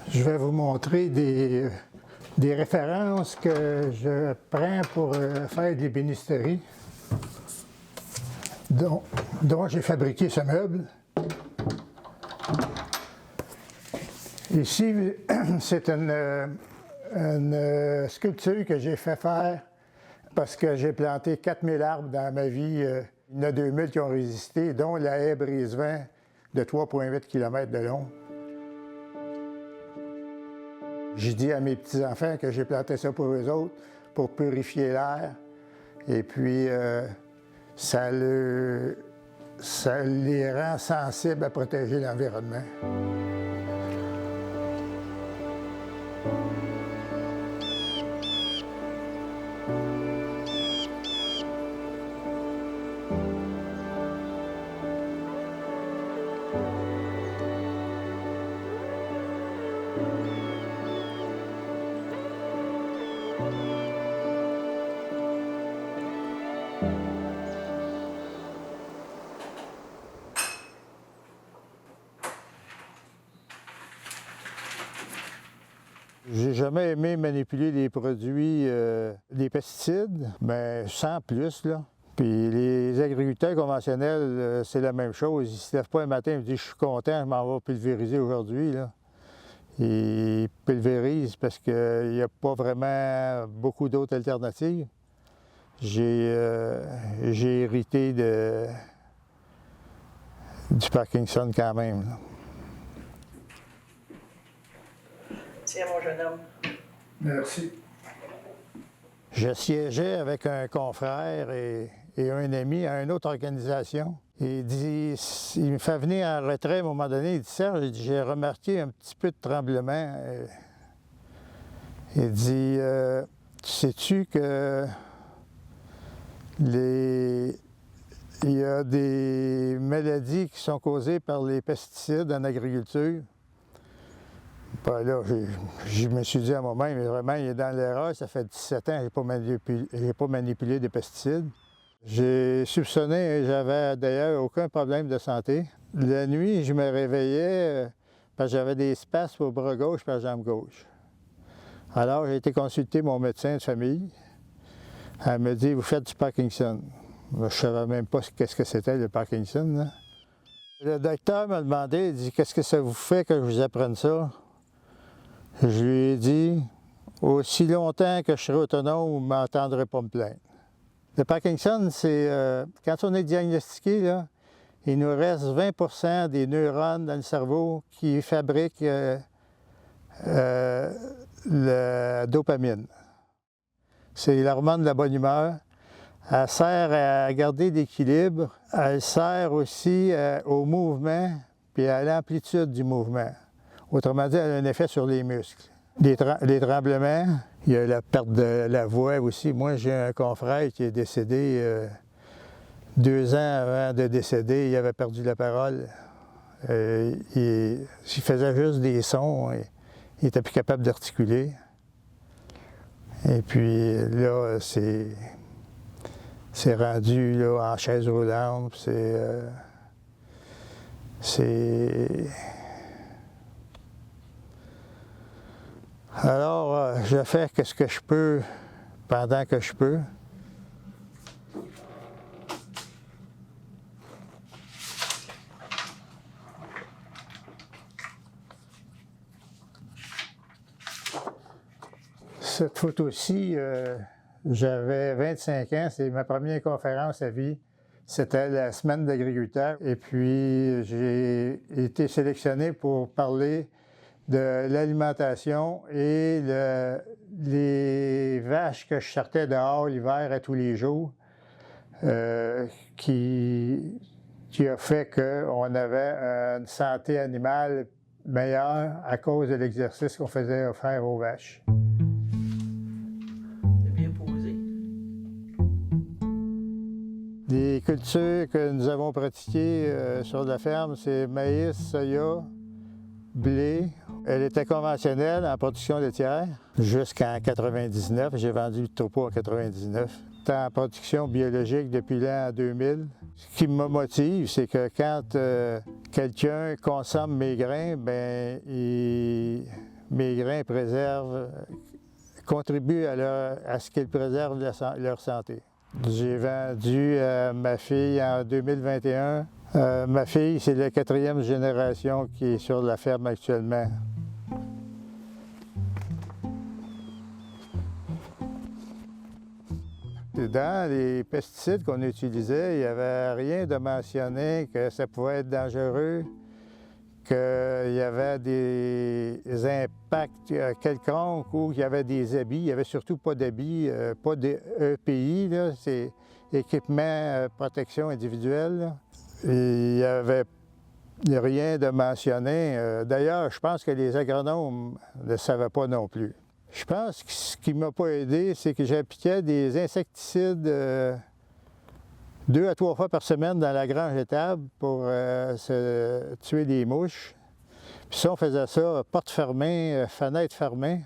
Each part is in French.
Je vais vous montrer des références que je prends pour faire de l'ébénisterie, dont j'ai fabriqué ce meuble. Ici, c'est une sculpture que j'ai fait faire parce que j'ai planté 4000 arbres dans ma vie. Il y en a 2000 qui ont résisté, dont la haie brise-vent de 3,8 km de long. J'ai dit à mes petits-enfants que j'ai planté ça pour eux autres, pour purifier l'air. Et puis, ça les rend sensibles à protéger l'environnement. J'ai jamais aimé manipuler les produits, des pesticides, mais sans plus, là. Puis les agriculteurs conventionnels, c'est la même chose. Ils ne se lèvent pas un matin et me disent « je suis content, je m'en vais pulvériser aujourd'hui ». Ils pulvérisent parce qu'il n'y a pas vraiment beaucoup d'autres alternatives. J'ai hérité du Parkinson quand même, là. Tiens, mon jeune homme. Merci. Je siégeais avec un confrère et un ami à une autre organisation. Il me fait venir en retrait à un moment donné. Il dit « Serge, j'ai remarqué un petit peu de tremblement. » Il dit « sais-tu que il y a des maladies qui sont causées par les pesticides en agriculture? » Ben là, je me suis dit à moi-même, mais vraiment, il est dans l'erreur. Ça fait 17 ans que je n'ai pas manipulé des pesticides. J'ai soupçonné, j'avais d'ailleurs aucun problème de santé. La nuit, je me réveillais parce que j'avais des spasmes au bras gauche et à la jambe gauche. Alors, j'ai été consulter mon médecin de famille. Elle me dit « Vous faites du Parkinson ». Je ne savais même pas qu'est-ce que c'était le Parkinson, là. Le docteur m'a demandé, il dit « Qu'est-ce que ça vous fait que je vous apprenne ça ?» Je lui ai dit « Aussi longtemps que je serai autonome, vous ne m'entendrez pas me plaindre. » Le Parkinson, c'est quand on est diagnostiqué, là, il nous reste 20 des neurones dans le cerveau qui fabriquent la dopamine. C'est l'hormone de la bonne humeur. Elle sert à garder l'équilibre. Elle sert aussi au mouvement puis à l'amplitude du mouvement. Autrement dit, elle a un effet sur les muscles. Les tremblements, il y a la perte de la voix aussi. Moi, j'ai un confrère qui est décédé 2 ans avant de décéder. Il avait perdu la parole. Il faisait juste des sons. Il n'était plus capable d'articuler. Et puis là, c'est rendu là, en chaise roulante. Alors, je fais ce que je peux pendant que je peux. Cette photo-ci, j'avais 25 ans, c'est ma première conférence à vie. C'était la semaine d'agriculteur. Et puis, j'ai été sélectionné pour parler de l'alimentation et les vaches que je sortais dehors l'hiver à tous les jours, qui a fait qu'on avait une santé animale meilleure à cause de l'exercice qu'on faisait faire aux vaches. C'est bien posé. Les cultures que nous avons pratiquées sur la ferme, c'est maïs, soya, blé. Elle était conventionnelle en production laitière jusqu'en 99. J'ai vendu le troupeau en 99. J'étais en production biologique depuis l'an 2000. Ce qui me motive, c'est que quelqu'un consomme mes grains, bien, mes grains contribuent à ce qu'ils préservent leur santé. J'ai vendu à ma fille en 2021. Ma fille, c'est la 4e génération qui est sur la ferme actuellement. Dans les pesticides qu'on utilisait, il n'y avait rien de mentionné que ça pouvait être dangereux, qu'il y avait des impacts quelconques ou qu'il y avait des abus. Il n'y avait surtout pas d'abus, pas d'EPI, c'est équipement protection individuelle. Là. Et il n'y avait rien de mentionné. D'ailleurs, je pense que les agronomes ne le savaient pas non plus. Je pense que ce qui ne m'a pas aidé, c'est que j'appliquais des insecticides 2 à 3 fois par semaine dans la grange étable pour tuer les mouches. Puis ça, on faisait ça, porte fermée, fenêtre fermée.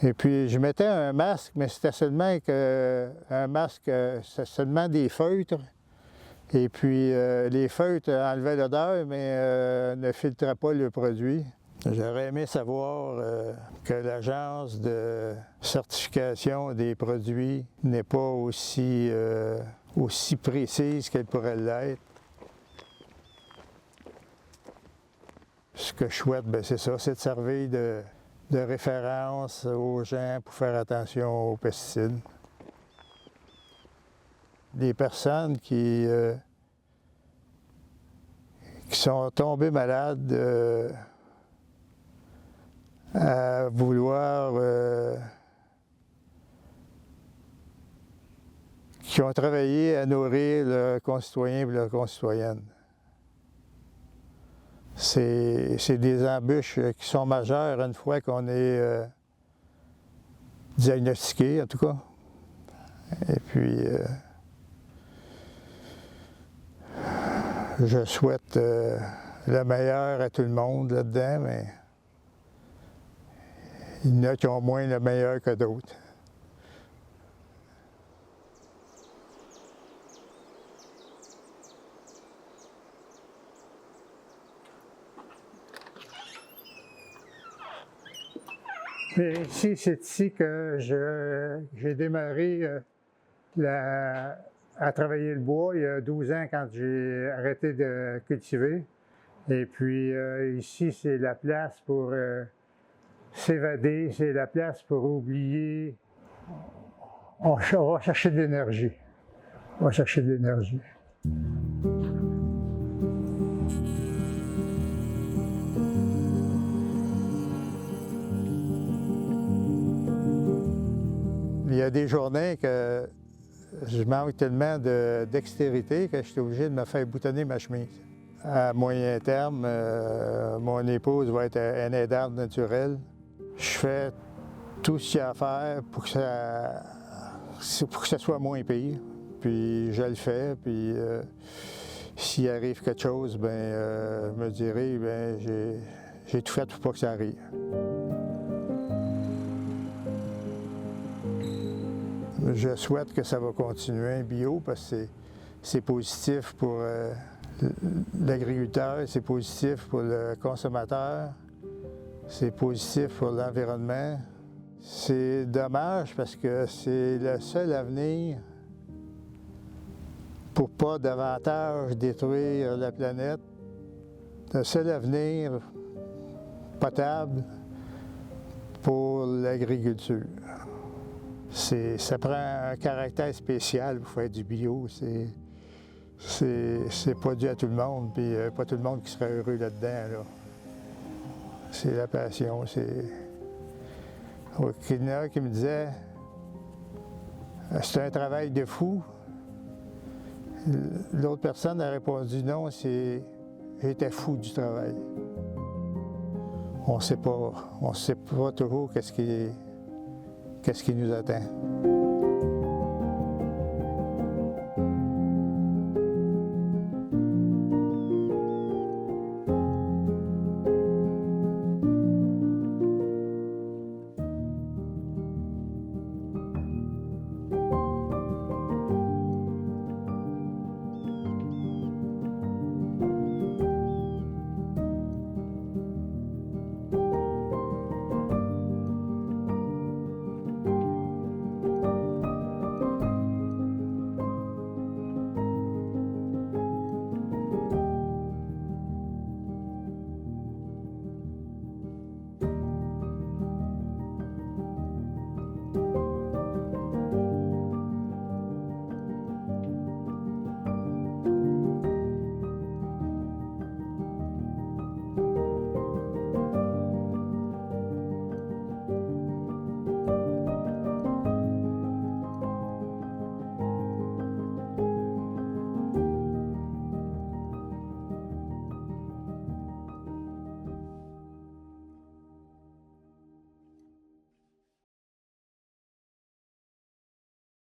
Et puis, je mettais un masque, mais c'était seulement seulement des feutres. Et puis, les feutres enlevaient l'odeur, mais ne filtraient pas le produit. J'aurais aimé savoir que l'agence de certification des produits n'est pas aussi précise qu'elle pourrait l'être. Ce que je souhaite, c'est ça, c'est de servir de référence aux gens pour faire attention aux pesticides. Les personnes qui sont tombées malades à vouloir, qui ont travaillé à nourrir leurs concitoyens et leurs concitoyennes. C'est des embûches qui sont majeures une fois qu'on est diagnostiqué, en tout cas. Et puis, je souhaite le meilleur à tout le monde là-dedans, mais il y en a qui ont moins le meilleur que d'autres. Et ici, c'est ici que j'ai démarré à travailler le bois il y a 12 ans quand j'ai arrêté de cultiver. Et puis ici, c'est la place pour s'évader, c'est la place pour oublier. On va chercher de l'énergie. On va chercher de l'énergie. Il y a des journées que je manque tellement de dextérité que je suis obligé de me faire boutonner ma chemise. À moyen terme, mon épouse va être un aidante naturelle. Je fais tout ce qu'il y a à faire pour que ça soit moins pire. Puis je le fais, puis s'il arrive quelque chose, je me dirai, j'ai tout fait pour pas que ça arrive. Je souhaite que ça va continuer bio parce que c'est positif pour l'agriculteur, c'est positif pour le consommateur, c'est positif pour l'environnement. C'est dommage parce que c'est le seul avenir pour ne pas davantage détruire la planète, le seul avenir potable pour l'agriculture. Ça prend un caractère spécial pour faire du bio. C'est pas dû à tout le monde, puis pas tout le monde qui serait heureux là-dedans. Là. C'est la passion. Il y en a qui me disait c'est un travail de fou. L'autre personne a répondu non, j'étais fou du travail. On ne sait pas toujours qu'est-ce qui nous attend.